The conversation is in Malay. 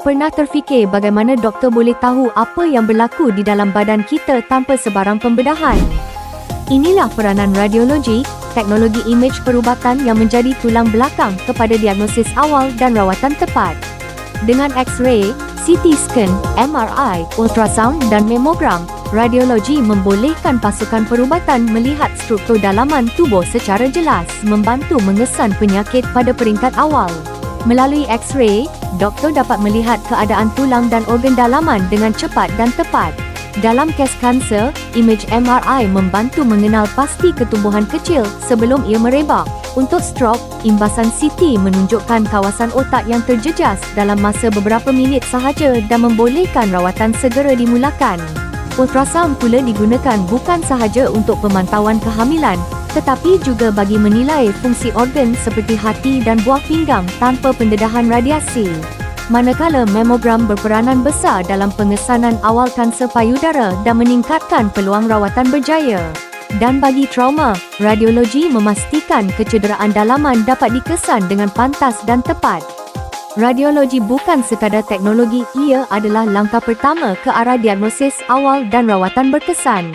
Pernah terfikir bagaimana doktor boleh tahu apa yang berlaku di dalam badan kita tanpa sebarang pembedahan? Inilah peranan radiologi, teknologi imej perubatan yang menjadi tulang belakang kepada diagnosis awal dan rawatan tepat. Dengan X-ray, CT scan, MRI, ultrasound dan memogram, radiologi membolehkan pasukan perubatan melihat struktur dalaman tubuh secara jelas, membantu mengesan penyakit pada peringkat awal. Melalui X-ray, doktor dapat melihat keadaan tulang dan organ dalaman dengan cepat dan tepat. Dalam kes kanser, imej MRI membantu mengenal pasti ketumbuhan kecil sebelum ia merebak. Untuk stroke, imbasan CT menunjukkan kawasan otak yang terjejas dalam masa beberapa minit sahaja dan membolehkan rawatan segera dimulakan. Ultrasound pula digunakan bukan sahaja untuk pemantauan kehamilan, tetapi juga bagi menilai fungsi organ seperti hati dan buah pinggang tanpa pendedahan radiasi. Manakala memogram berperanan besar dalam pengesanan awal kanser payudara dan meningkatkan peluang rawatan berjaya. Dan bagi trauma, radiologi memastikan kecederaan dalaman dapat dikesan dengan pantas dan tepat. Radiologi bukan sekadar teknologi, ia adalah langkah pertama ke arah diagnosis awal dan rawatan berkesan.